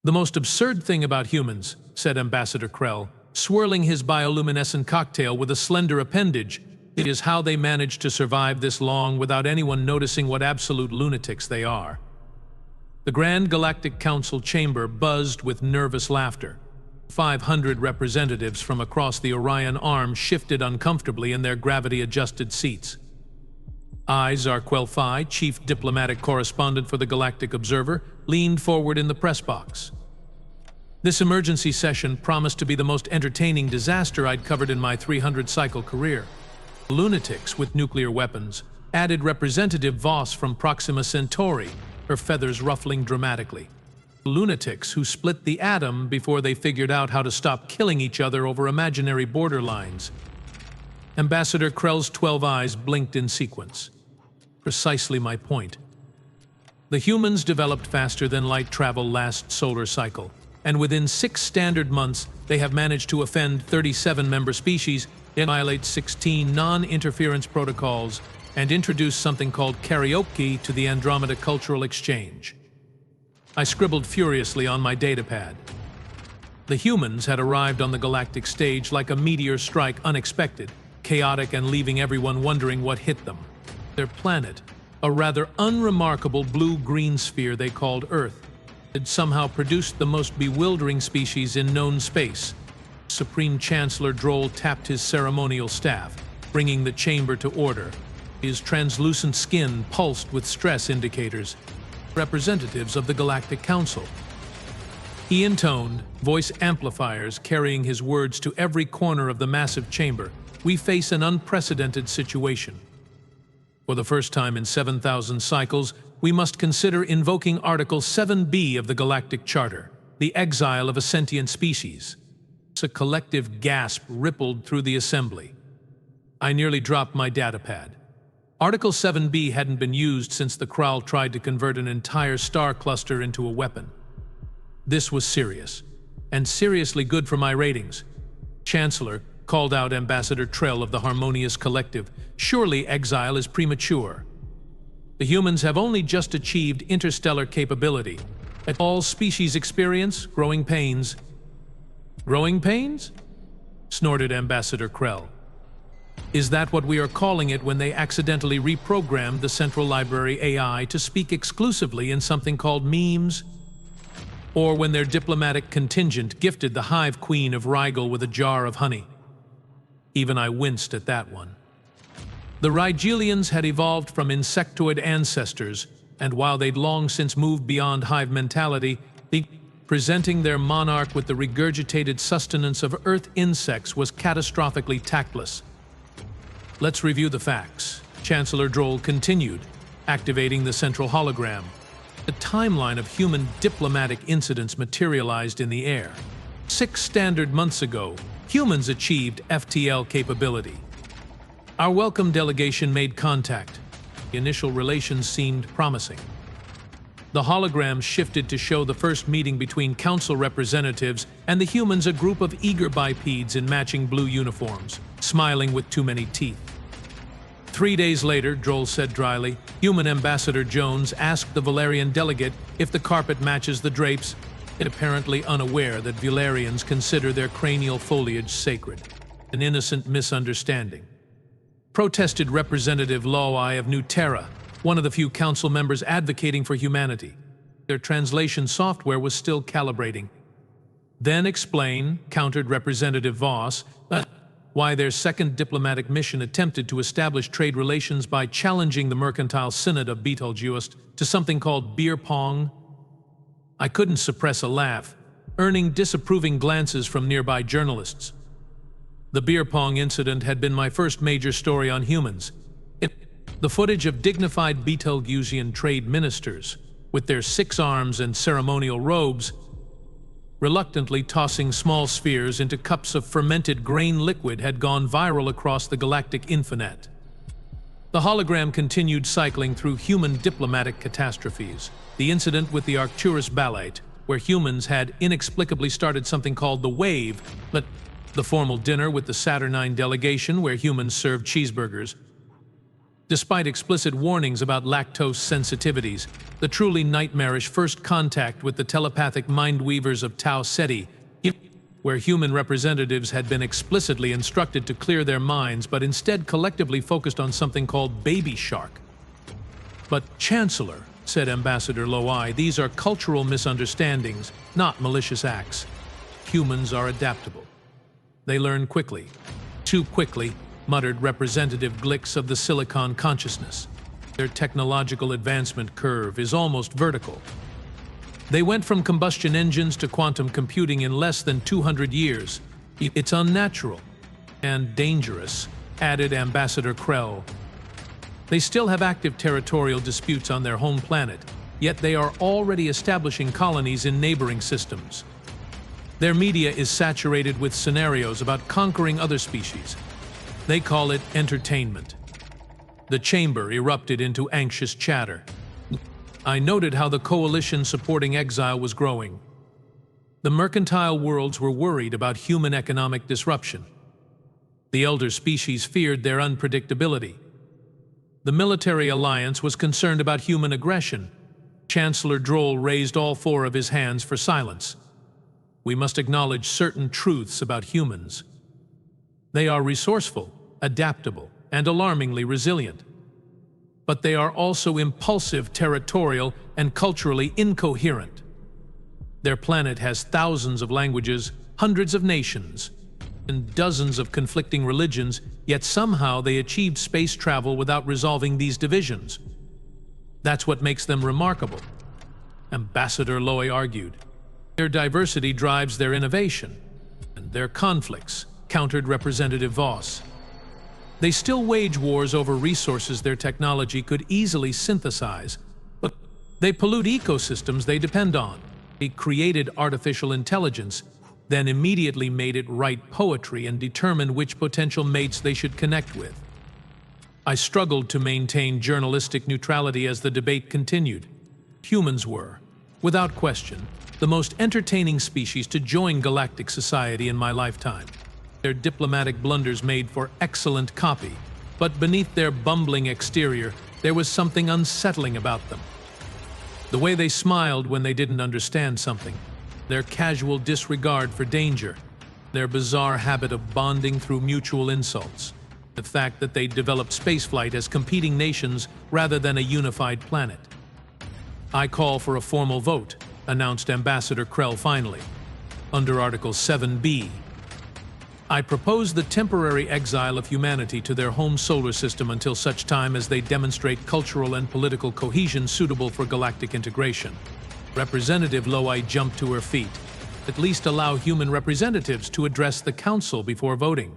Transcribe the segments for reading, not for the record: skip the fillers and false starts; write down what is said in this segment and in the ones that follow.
"The most absurd thing about humans," said Ambassador Krell, swirling his bioluminescent cocktail with a slender appendage, "it is how they manage to survive this long without anyone noticing what absolute lunatics they are." The Grand Galactic Council chamber buzzed with nervous laughter. 500 representatives from across the Orion Arm shifted uncomfortably in their gravity-adjusted seats. I, Zarquel Phi, chief diplomatic correspondent for the Galactic Observer, leaned forward in the press box. This emergency session promised to be the most entertaining disaster I'd covered in my 300-cycle career. Lunatics with nuclear weapons, added Representative Voss from Proxima Centauri, her feathers ruffling dramatically. Lunatics who split the atom before they figured out how to stop killing each other over imaginary borderlines. Ambassador Krell's 12 eyes blinked in sequence. Precisely my point. The humans developed faster than light travel last solar cycle, and within 6 standard months they have managed to offend 37 member species, annihilate 16 non-interference protocols, and introduce something called karaoke to the Andromeda Cultural Exchange. I scribbled furiously on my datapad. The humans had arrived on the galactic stage like a meteor strike, unexpected, chaotic, and leaving everyone wondering what hit them. Their planet, a rather unremarkable blue-green sphere they called Earth, had somehow produced the most bewildering species in known space. Supreme Chancellor Droll tapped his ceremonial staff, bringing the chamber to order. His translucent skin pulsed with stress indicators, representatives of the Galactic Council. He intoned, voice amplifiers carrying his words to every corner of the massive chamber. "We face an unprecedented situation. For the first time in 7,000 cycles, we must consider invoking Article 7B of the Galactic Charter, the exile of a sentient species." A collective gasp rippled through the assembly. I nearly dropped my datapad. Article 7B hadn't been used since the Krall tried to convert an entire star cluster into a weapon. This was serious, and seriously good for my ratings. Chancellor called out Ambassador Trell of the Harmonious Collective. "Surely Exile is premature. The humans have only just achieved interstellar capability. At all species experience growing pains." "Growing pains?" snorted Ambassador Krell. "Is that what we are calling it when they accidentally reprogrammed the Central Library AI to speak exclusively in something called memes? Or when their diplomatic contingent gifted the Hive Queen of Rigel with a jar of honey?" Even I winced at that one. The Rigelians had evolved from insectoid ancestors, and while they'd long since moved beyond hive mentality, presenting their monarch with the regurgitated sustenance of Earth insects was catastrophically tactless. "Let's review the facts," Chancellor Droll continued, activating the central hologram. The timeline of human diplomatic incidents materialized in the air. 6 standard months ago, humans achieved FTL capability. Our welcome delegation made contact. Initial relations seemed promising. The hologram shifted to show the first meeting between council representatives and the humans, a group of eager bipeds in matching blue uniforms, smiling with too many teeth. 3 days later, Droll said dryly, human Ambassador Jones asked the Valerian delegate if the carpet matches the drapes, apparently unaware that Valerians consider their cranial foliage sacred. An innocent misunderstanding. Protested Representative Laweye of New Terra, one of the few council members advocating for humanity. Their translation software was still calibrating. Then explain, countered Representative Voss, why their second diplomatic mission attempted to establish trade relations by challenging the mercantile synod of Betelgeuse to something called beer pong. I couldn't suppress a laugh, earning disapproving glances from nearby journalists. The beer pong incident had been my first major story on humans. The footage of dignified Betelgeusian trade ministers, with their 6 arms and ceremonial robes, reluctantly tossing small spheres into cups of fermented grain liquid, had gone viral across the galactic infonet. The hologram continued cycling through human diplomatic catastrophes. The incident with the Arcturus Ballet, where humans had inexplicably started something called the Wave, the formal dinner with the Saturnine delegation where humans served cheeseburgers. Despite explicit warnings about lactose sensitivities, the truly nightmarish first contact with the telepathic mind-weavers of Tau Ceti, where human representatives had been explicitly instructed to clear their minds but instead collectively focused on something called Baby Shark. "But, Chancellor," said Ambassador Loai, "these are cultural misunderstandings, not malicious acts. Humans are adaptable. They learn quickly. Too quickly," muttered Representative Glix of the Silicon Consciousness. "Their technological advancement curve is almost vertical. They went from combustion engines to quantum computing in less than 200 years. It's unnatural and dangerous," added Ambassador Krell. "They still have active territorial disputes on their home planet, yet they are already establishing colonies in neighboring systems. Their media is saturated with scenarios about conquering other species. They call it entertainment." The chamber erupted into anxious chatter. I noted how the coalition supporting Exile was growing. The mercantile worlds were worried about human economic disruption. The elder species feared their unpredictability. The military alliance was concerned about human aggression. Chancellor Droll raised all four of his hands for silence. "We must acknowledge certain truths about humans. They are resourceful, adaptable, and alarmingly resilient. But they are also impulsive, territorial, and culturally incoherent. Their planet has thousands of languages, hundreds of nations, and dozens of conflicting religions, yet somehow they achieved space travel without resolving these divisions. That's what makes them remarkable," Ambassador Loy argued. "Their diversity drives their innovation, and their conflicts," countered Representative Voss. "They still wage wars over resources their technology could easily synthesize, but they pollute ecosystems they depend on. They created artificial intelligence, then immediately made it write poetry and determine which potential mates they should connect with." I struggled to maintain journalistic neutrality as the debate continued. Humans were, without question, the most entertaining species to join galactic society in my lifetime. Their diplomatic blunders made for excellent copy, but beneath their bumbling exterior, there was something unsettling about them. The way they smiled when they didn't understand something, their casual disregard for danger, their bizarre habit of bonding through mutual insults, the fact that they developed spaceflight as competing nations rather than a unified planet. "I call for a formal vote," announced Ambassador Krell finally. "Under Article 7B, I propose the temporary exile of humanity to their home solar system until such time as they demonstrate cultural and political cohesion suitable for galactic integration." Representative Loai jumped to her feet. "At least allow human representatives to address the council before voting."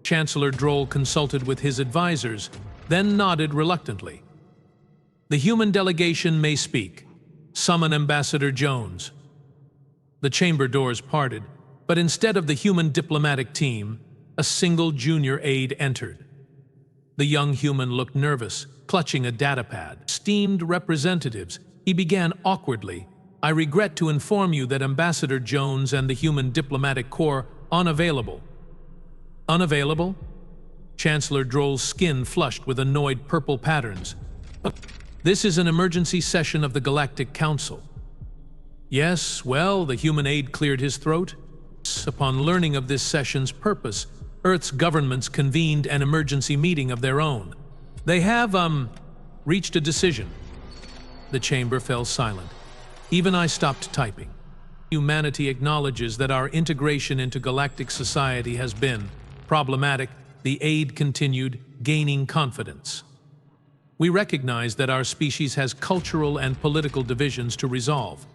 Chancellor Droll consulted with his advisors, then nodded reluctantly. "The human delegation may speak. Summon Ambassador Jones." The chamber doors parted, but instead of the human diplomatic team, a single junior aide entered. The young human looked nervous, clutching a datapad. "Esteemed representatives," he began awkwardly, "I regret to inform you that Ambassador Jones and the human diplomatic corps are unavailable." "Unavailable?" Chancellor Droll's skin flushed with annoyed purple patterns. "This is an emergency session of the Galactic Council." "Yes, well," the human aide cleared his throat. "Upon learning of this session's purpose, Earth's governments convened an emergency meeting of their own. They have, reached a decision." The chamber fell silent. Even I stopped typing. Humanity acknowledges that our integration into galactic society has been problematic, the aide continued, gaining confidence. "We recognize that our species has cultural and political divisions to resolve.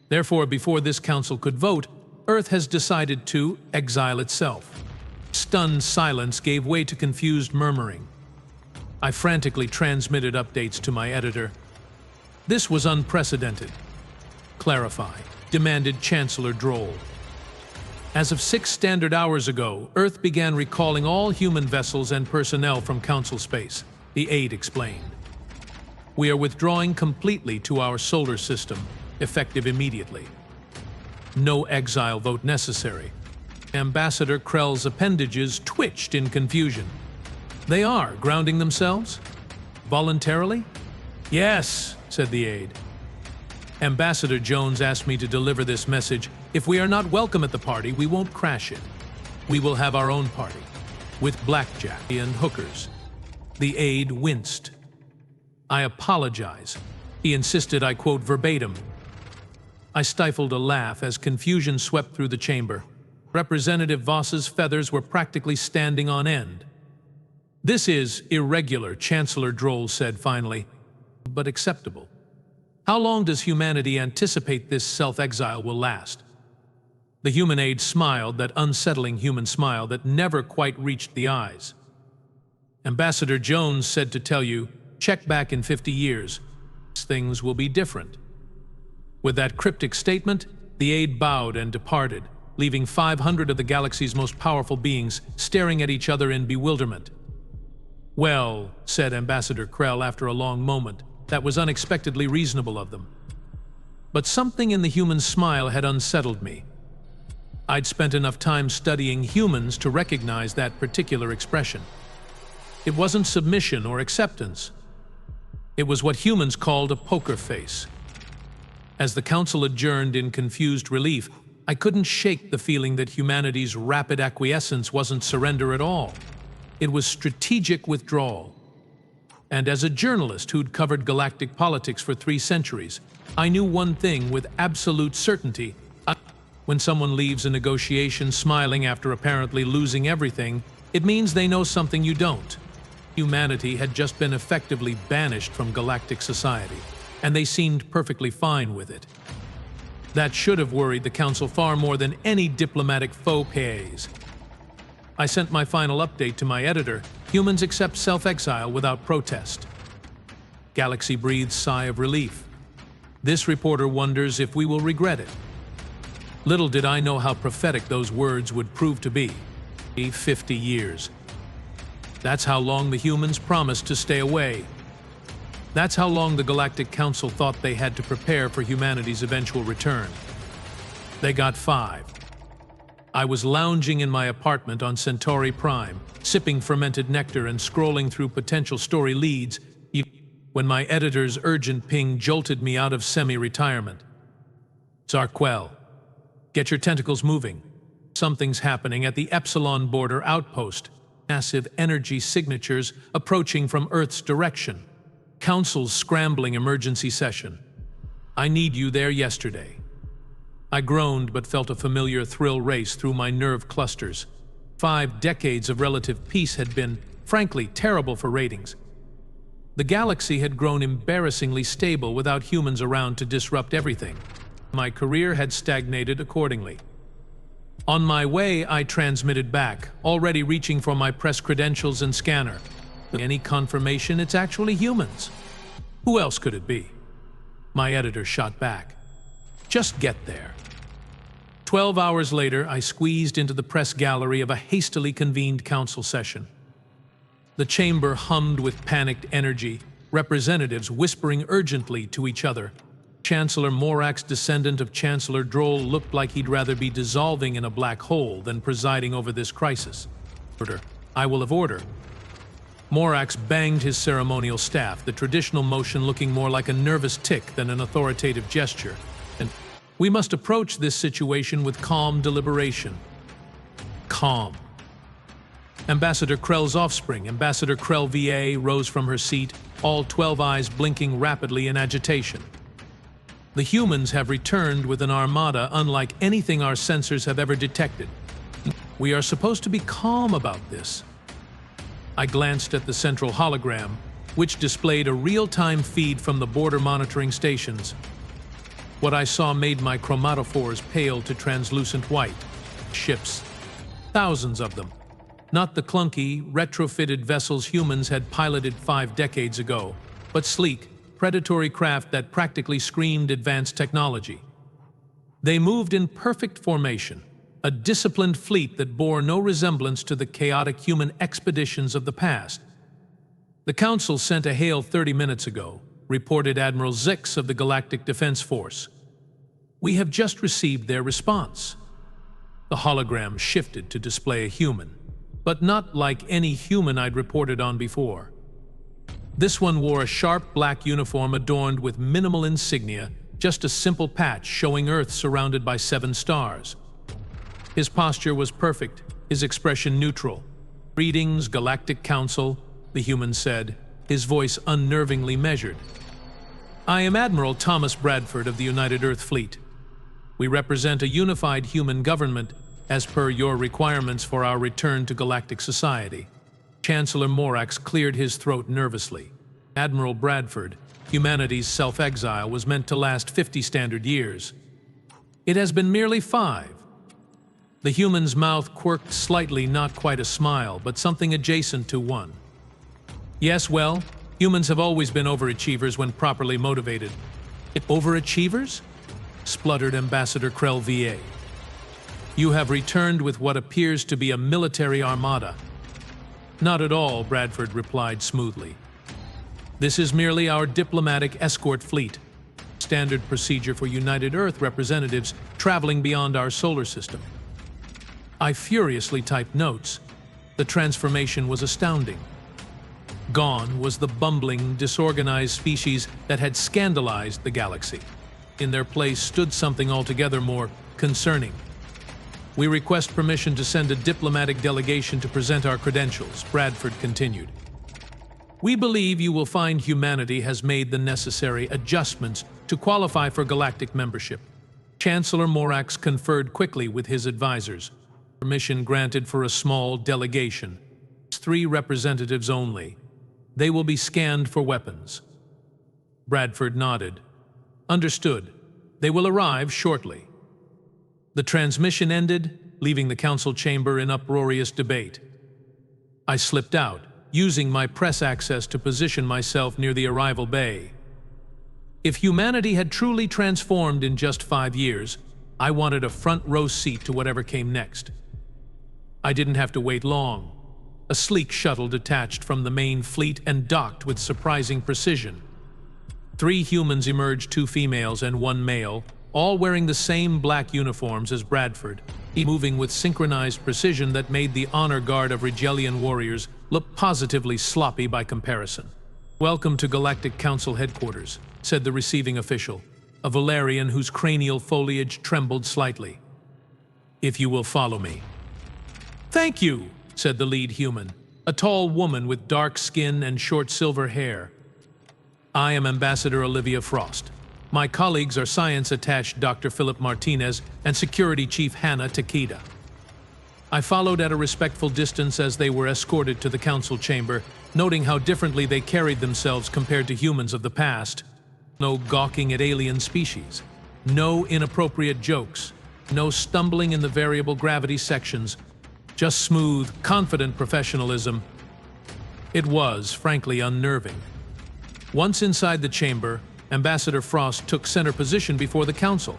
Therefore, before this council could vote, Earth has decided to exile itself." Stunned silence gave way to confused murmuring. I frantically transmitted updates to my editor. "This was unprecedented." "Clarify," demanded Chancellor Droll. "As of 6 standard hours ago, Earth began recalling all human vessels and personnel from Council space," the aide explained. "We are withdrawing completely to our solar system, effective immediately. No exile vote necessary." Ambassador Krell's appendages twitched in confusion. They are grounding themselves? Voluntarily? Yes, said the aide. Ambassador Jones asked me to deliver this message. If we are not welcome at the party, we won't crash it. We will have our own party, with blackjack and hookers. The aide winced. I apologize. He insisted I quote verbatim. I stifled a laugh as confusion swept through the chamber. Representative Voss's feathers were practically standing on end. This is irregular, Chancellor Droll said finally, but acceptable. How long does humanity anticipate this self-exile will last? The human aide smiled, that unsettling human smile that never quite reached the eyes. Ambassador Jones said to tell you, check back in 50 years. Things will be different. With that cryptic statement, the aide bowed and departed, leaving 500 of the galaxy's most powerful beings staring at each other in bewilderment. Well, said Ambassador Krell after a long moment, that was unexpectedly reasonable of them. But something in the human smile had unsettled me. I'd spent enough time studying humans to recognize that particular expression. It wasn't submission or acceptance. It was what humans called a poker face. As the council adjourned in confused relief, I couldn't shake the feeling that humanity's rapid acquiescence wasn't surrender at all. It was strategic withdrawal. And as a journalist who'd covered galactic politics for 3 centuries, I knew one thing with absolute certainty. When someone leaves a negotiation smiling after apparently losing everything, it means they know something you don't. Humanity had just been effectively banished from galactic society, and they seemed perfectly fine with it. That should have worried the Council far more than any diplomatic faux pas. I sent my final update to my editor. Humans accept self-exile without protest. Galaxy breathes sigh of relief. This reporter wonders if we will regret it. Little did I know how prophetic those words would prove to be. 50 years. That's how long the humans promised to stay away. That's how long the Galactic Council thought they had to prepare for humanity's eventual return. They got 5. I was lounging in my apartment on Centauri Prime, sipping fermented nectar and scrolling through potential story leads, when my editor's urgent ping jolted me out of semi-retirement. Zarquel, get your tentacles moving. Something's happening at the Epsilon border outpost. Massive energy signatures approaching from Earth's direction. Council's scrambling emergency session. I need you there yesterday. I groaned but felt a familiar thrill race through my nerve clusters. 5 decades of relative peace had been, frankly, terrible for ratings. The galaxy had grown embarrassingly stable without humans around to disrupt everything. My career had stagnated accordingly. On my way, I transmitted back, already reaching for my press credentials and scanner. Any confirmation it's actually humans? Who else could it be? My editor shot back. Just get there. 12 hours later, I squeezed into the press gallery of a hastily convened council session. The chamber hummed with panicked energy, representatives whispering urgently to each other. Chancellor Morak's descendant of Chancellor Droll looked like he'd rather be dissolving in a black hole than presiding over this crisis. Order. I will have order. Morax banged his ceremonial staff, the traditional motion looking more like a nervous tick than an authoritative gesture. And we must approach this situation with calm deliberation. Calm. Ambassador Krell's offspring, Ambassador Krell VA, rose from her seat, all 12 eyes blinking rapidly in agitation. The humans have returned with an armada unlike anything our sensors have ever detected. We are supposed to be calm about this. I glanced at the central hologram, which displayed a real-time feed from the border monitoring stations. What I saw made my chromatophores pale to translucent white. Ships. Thousands of them. Not the clunky, retrofitted vessels humans had piloted 5 decades ago, but sleek, predatory craft that practically screamed advanced technology. They moved in perfect formation, a disciplined fleet that bore no resemblance to the chaotic human expeditions of the past. The Council sent a hail 30 minutes ago, reported Admiral Zix of the Galactic Defense Force. We have just received their response. The hologram shifted to display a human. but not like any human I'd reported on before. This one wore a sharp black uniform adorned with minimal insignia, just a simple patch showing Earth surrounded by 7 stars. His posture was perfect, his expression neutral. "Greetings, Galactic Council," the human said, his voice unnervingly measured. "I am Admiral Thomas Bradford of the United Earth Fleet. We represent a unified human government as per your requirements for our return to galactic society." Chancellor Morax cleared his throat nervously. Admiral Bradford, humanity's self-exile was meant to last 50 standard years. It has been merely 5. The human's mouth quirked slightly, not quite a smile, but something adjacent to one. "Yes, well, humans have always been overachievers when properly motivated." "Overachievers?" spluttered Ambassador Krell VA. "You have returned with what appears to be a military armada." "Not at all," Bradford replied smoothly. "This is merely our diplomatic escort fleet, standard procedure for United Earth representatives traveling beyond our solar system." I furiously typed notes. The transformation was astounding. Gone was the bumbling, disorganized species that had scandalized the galaxy. In their place stood something altogether more concerning. "We request permission to send a diplomatic delegation to present our credentials," Bradford continued. "We believe you will find humanity has made the necessary adjustments to qualify for galactic membership." Chancellor Morax conferred quickly with his advisors. Permission granted for a small delegation. 3 representatives only. They will be scanned for weapons. Bradford nodded. "Understood. They will arrive shortly." The transmission ended, leaving the council chamber in uproarious debate. I slipped out, using my press access to position myself near the arrival bay. If humanity had truly transformed in just 5 years, I wanted a front-row seat to whatever came next. I didn't have to wait long. A sleek shuttle detached from the main fleet and docked with surprising precision. 3 humans emerged, 2 females and 1 male, all wearing the same black uniforms as Bradford, moving with synchronized precision that made the honor guard of Rigelian warriors look positively sloppy by comparison. "Welcome to Galactic Council headquarters," said the receiving official, a Valerian whose cranial foliage trembled slightly. "If you will follow me." "Thank you," said the lead human, a tall woman with dark skin and short silver hair. "I am Ambassador Olivia Frost. My colleagues are Science-Attached Dr. Philip Martinez and Security Chief Hannah Takeda." I followed at a respectful distance as they were escorted to the council chamber, noting how differently they carried themselves compared to humans of the past. No gawking at alien species, no inappropriate jokes, no stumbling in the variable gravity sections, just smooth, confident professionalism. It was, frankly, unnerving. Once inside the chamber, Ambassador Frost took center position before the council.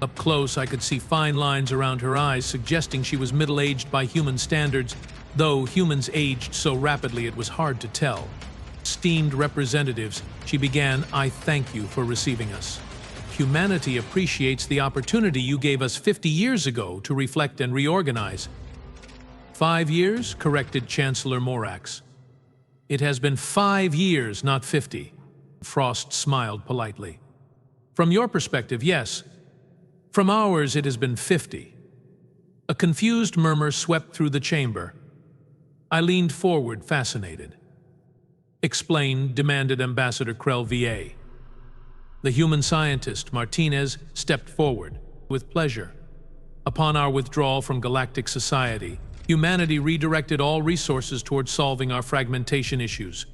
Up close, I could see fine lines around her eyes, suggesting she was middle-aged by human standards, though humans aged so rapidly it was hard to tell. "Esteemed representatives," she began, "I thank you for receiving us. Humanity appreciates the opportunity you gave us 50 years ago to reflect and reorganize." 5 years, corrected Chancellor Morax. "It has been 5 years, not 50. Frost smiled politely. "From your perspective, yes. From ours, it has been 50. A confused murmur swept through the chamber. I leaned forward, fascinated. "Explain," demanded Ambassador Krell VA. The human scientist, Martinez, stepped forward, with pleasure. "Upon our withdrawal from galactic society, humanity redirected all resources towards solving our fragmentation issues.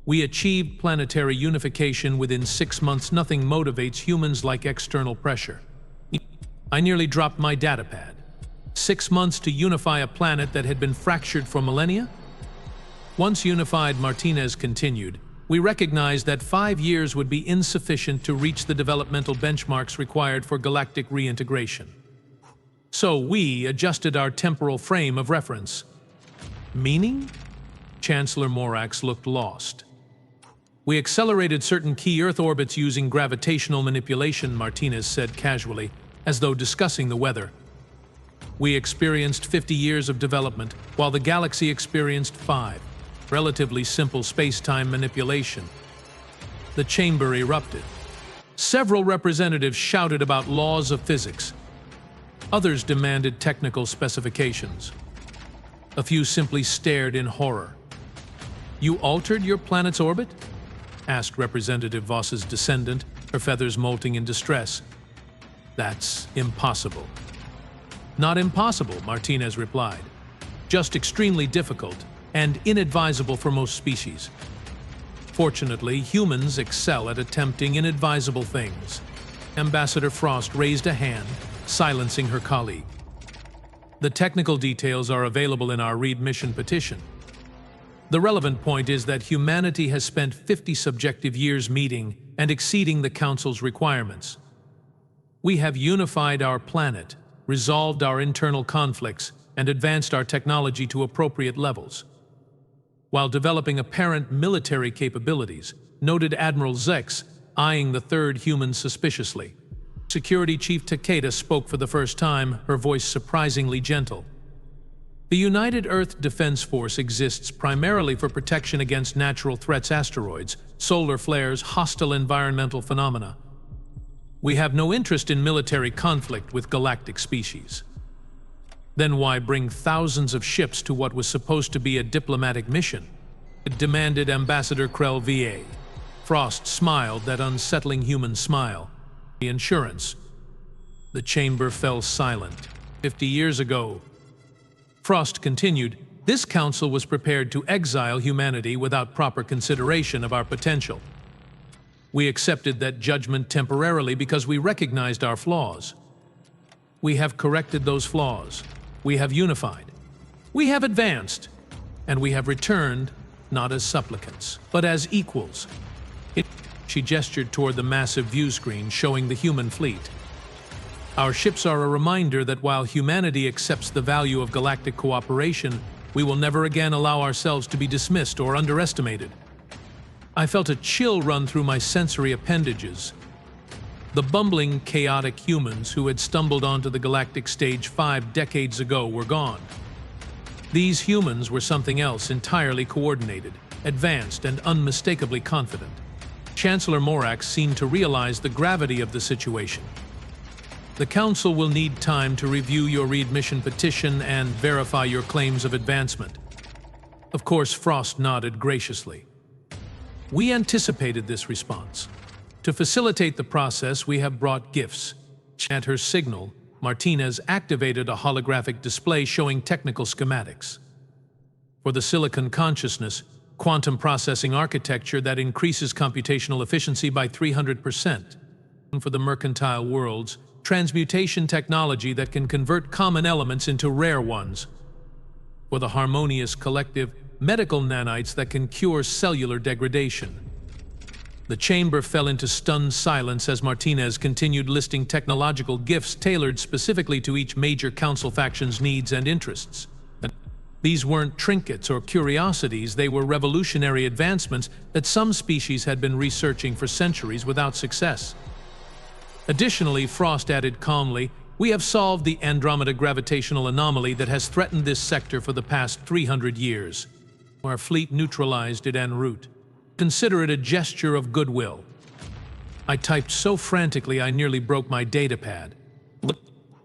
We achieved planetary unification within 6 months. Nothing motivates humans like external pressure. I nearly dropped my datapad. 6 months to unify a planet that had been fractured for millennia? Once unified," Martinez continued, "we recognized that 5 years would be insufficient to reach the developmental benchmarks required for galactic reintegration. So we adjusted our temporal frame of reference." "Meaning?" Chancellor Morax looked lost. "We accelerated certain key Earth orbits using gravitational manipulation," Martinez said casually, as though discussing the weather. We experienced 50 years of development, while the galaxy experienced 5. Relatively simple space-time manipulation. The chamber erupted. Several representatives shouted about laws of physics. Others demanded technical specifications. A few simply stared in horror. "You altered your planet's orbit?" asked Representative Voss's descendant, her feathers molting in distress. "That's impossible." "Not impossible," Martinez replied. "Just extremely difficult and inadvisable for most species. Fortunately, humans excel at attempting inadvisable things." Ambassador Frost raised a hand, silencing her colleague. "The technical details are available in our Reed mission petition. The relevant point is that humanity has spent 50 subjective years meeting and exceeding the Council's requirements. We have unified our planet, resolved our internal conflicts, and advanced our technology to appropriate levels. While developing apparent military capabilities," noted Admiral Zex, eyeing the third human suspiciously. Security Chief Takeda spoke for the first time, her voice surprisingly gentle. "The United Earth Defense Force exists primarily for protection against natural threats, asteroids, solar flares, hostile environmental phenomena. We have no interest in military conflict with galactic species." "Then why bring thousands of ships to what was supposed to be a diplomatic mission?" demanded Ambassador Krell VA. Frost smiled that unsettling human smile. "The insurance." The chamber fell silent. 50 years ago. Frost continued, "This council was prepared to exile humanity without proper consideration of our potential. We accepted that judgment temporarily because we recognized our flaws. We have corrected those flaws. We have unified. We have advanced. And we have returned, not as supplicants, but as equals." She gestured toward the massive view screen showing the human fleet. "Our ships are a reminder that while humanity accepts the value of galactic cooperation, we will never again allow ourselves to be dismissed or underestimated." I felt a chill run through my sensory appendages. The bumbling, chaotic humans who had stumbled onto the galactic stage 5 decades ago were gone. These humans were something else entirely coordinated, advanced, and unmistakably confident. Chancellor Morax seemed to realize the gravity of the situation. "The Council will need time to review your Reed mission petition and verify your claims of advancement." Of course, Frost nodded graciously. "We anticipated this response. To facilitate the process, we have brought gifts." At her signal, Martinez activated a holographic display showing technical schematics. "For the silicon consciousness, quantum processing architecture that increases computational efficiency by 300%. For the mercantile worlds, transmutation technology that can convert common elements into rare ones. For the harmonious collective, medical nanites that can cure cellular degradation." The chamber fell into stunned silence as Martinez continued listing technological gifts tailored specifically to each major council faction's needs and interests. These weren't trinkets or curiosities, they were revolutionary advancements that some species had been researching for centuries without success. Additionally, Frost added calmly, "We have solved the Andromeda gravitational anomaly that has threatened this sector for the past 300 years. Our fleet neutralized it en route. Consider it a gesture of goodwill." I typed so frantically I nearly broke my datapad.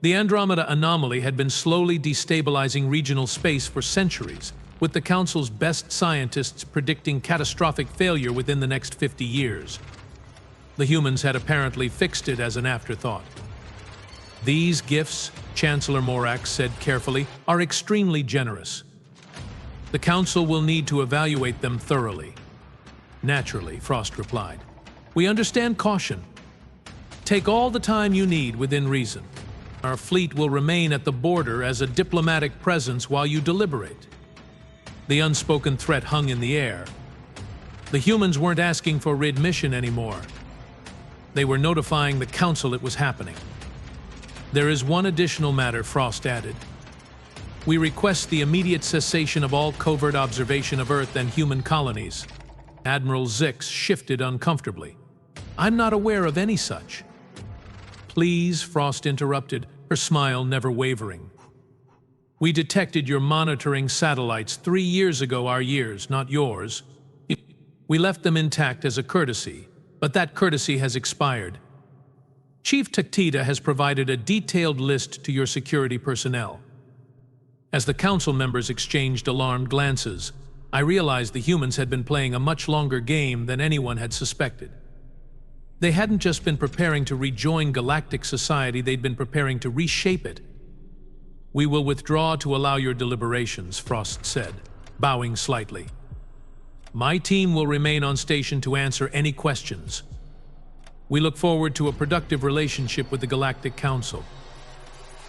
The Andromeda anomaly had been slowly destabilizing regional space for centuries, with the Council's best scientists predicting catastrophic failure within the next 50 years. The humans had apparently fixed it as an afterthought. "These gifts," Chancellor Morax said carefully, "are extremely generous. The Council will need to evaluate them thoroughly." "Naturally," Frost replied. "We understand caution. Take all the time you need within reason. Our fleet will remain at the border as a diplomatic presence while you deliberate." The unspoken threat hung in the air. The humans weren't asking for readmission anymore. They were notifying the Council it was happening. "There is one additional matter," Frost added. "We request the immediate cessation of all covert observation of Earth and human colonies." Admiral Zix shifted uncomfortably. "I'm not aware of any such." "Please," Frost interrupted, her smile never wavering. We detected your monitoring satellites 3 years ago, our years, not yours. We left them intact as a courtesy, but that courtesy has expired. Chief Taktita has provided a detailed list to your security personnel. As the council members exchanged alarmed glances, I realized the humans had been playing a much longer game than anyone had suspected. They hadn't just been preparing to rejoin galactic society, they'd been preparing to reshape it. "We will withdraw to allow your deliberations," Frost said, bowing slightly. "My team will remain on station to answer any questions. We look forward to a productive relationship with the Galactic Council."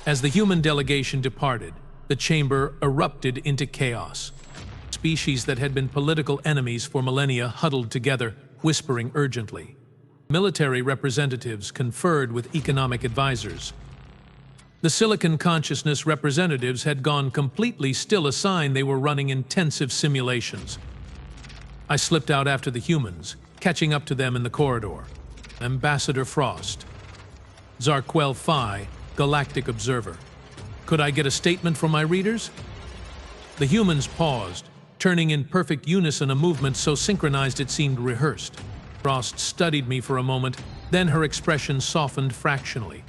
As the human delegation departed, the chamber erupted into chaos. Species that had been political enemies for millennia huddled together, whispering urgently. Military representatives conferred with economic advisors. The Silicon Consciousness representatives had gone completely still, a sign they were running intensive simulations. I slipped out after the humans, catching up to them in the corridor. Ambassador Frost. Zarquel Phi, Galactic Observer. Could I get a statement from my readers? The humans paused, turning in perfect unison, a movement so synchronized it seemed rehearsed. Frost studied me for a moment, then her expression softened fractionally.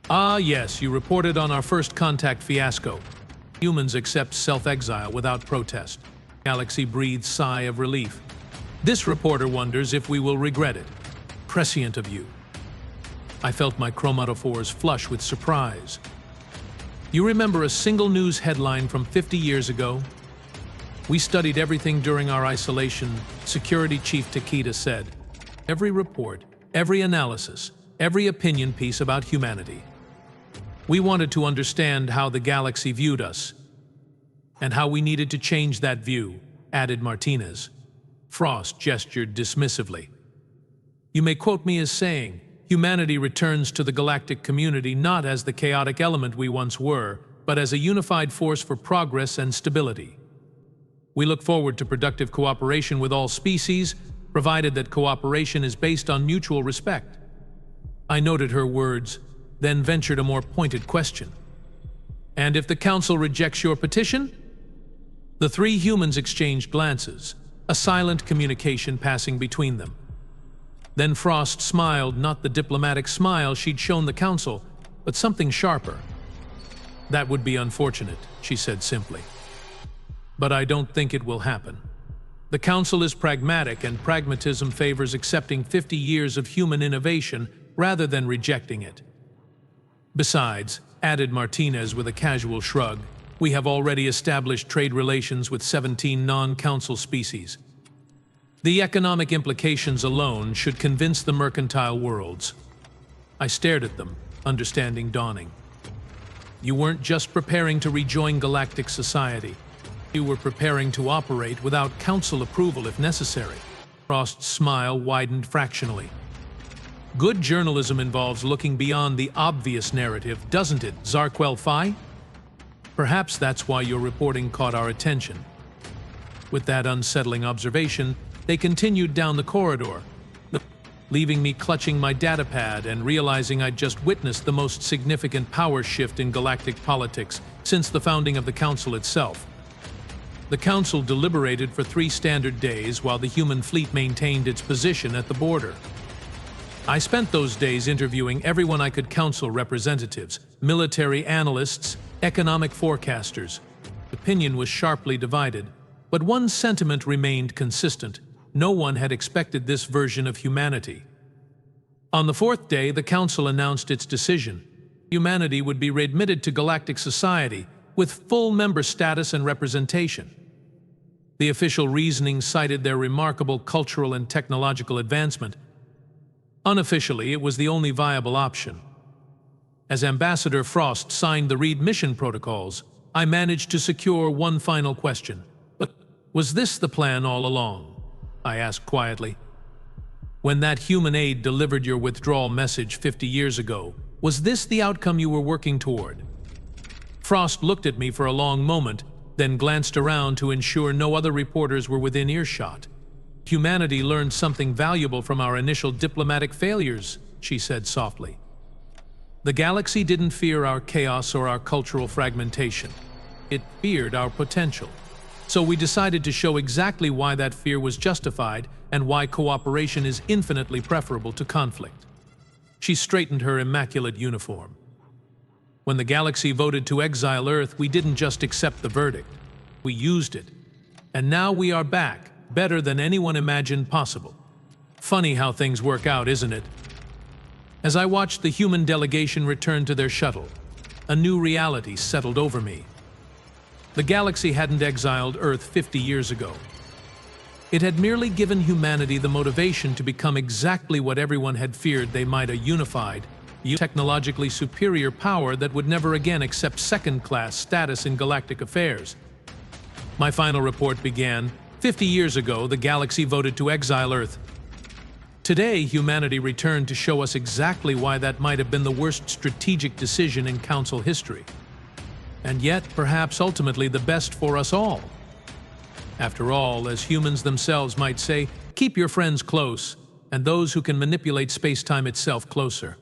"Ah, yes, you reported on our first contact fiasco. Humans accept self-exile without protest." Galaxy breathed sigh of relief. "This reporter wonders if we will regret it. Prescient of you." I felt my chromatophores flush with surprise. "You remember a single news headline from 50 years ago? We studied everything during our isolation," Security Chief Taktita said. "Every report, every analysis, every opinion piece about humanity. We wanted to understand how the galaxy viewed us, and how we needed to change that view," added Martinez. Frost gestured dismissively. "You may quote me as saying, humanity returns to the galactic community not as the chaotic element we once were, but as a unified force for progress and stability. We look forward to productive cooperation with all species, provided that cooperation is based on mutual respect." I noted her words, then ventured a more pointed question. "And if the Council rejects your petition?" The three humans exchanged glances, a silent communication passing between them. Then Frost smiled, not the diplomatic smile she'd shown the Council, but something sharper. "That would be unfortunate," she said simply. "But I don't think it will happen. The Council is pragmatic, and pragmatism favors accepting 50 years of human innovation rather than rejecting it. Besides," added Martinez with a casual shrug, "we have already established trade relations with 17 non-Council species. The economic implications alone should convince the mercantile worlds." I stared at them, understanding dawning. "You weren't just preparing to rejoin galactic society. You were preparing to operate without Council approval if necessary." Frost's smile widened fractionally. "Good journalism involves looking beyond the obvious narrative, doesn't it, Zarquel Phi? Perhaps that's why your reporting caught our attention." With that unsettling observation, they continued down the corridor, leaving me clutching my datapad and realizing I'd just witnessed the most significant power shift in galactic politics since the founding of the Council itself. The Council deliberated for 3 standard days while the human fleet maintained its position at the border. I spent those days interviewing everyone I could: Council representatives, military analysts, economic forecasters. Opinion was sharply divided, but one sentiment remained consistent: no one had expected this version of humanity. On the 4th day, the Council announced its decision. Humanity would be readmitted to galactic society with full member status and representation. The official reasoning cited their remarkable cultural and technological advancement. Unofficially, it was the only viable option. As Ambassador Frost signed the readmission protocols, I managed to secure one final question. "But was this the plan all along?" I asked quietly. "When that human aide delivered your withdrawal message 50 years ago, was this the outcome you were working toward?" Frost looked at me for a long moment, then glanced around to ensure no other reporters were within earshot. "Humanity learned something valuable from our initial diplomatic failures," she said softly. The galaxy didn't fear our chaos or our cultural fragmentation. It feared our potential. So we decided to show exactly why that fear was justified and why cooperation is infinitely preferable to conflict. She straightened her immaculate uniform. When the galaxy voted to exile Earth, we didn't just accept the verdict. We used it. And now we are back, better than anyone imagined possible. Funny how things work out, isn't it? As I watched the human delegation return to their shuttle, a new reality settled over me. The galaxy hadn't exiled Earth 50 years ago. It had merely given humanity the motivation to become exactly what everyone had feared they might: a unified, technologically superior power that would never again accept second-class status in galactic affairs. My final report began. 50 years ago, the galaxy voted to exile Earth. Today, humanity returned to show us exactly why that might have been the worst strategic decision in Council history. And yet, perhaps ultimately the best for us all. After all, as humans themselves might say, keep your friends close, and those who can manipulate space-time itself closer.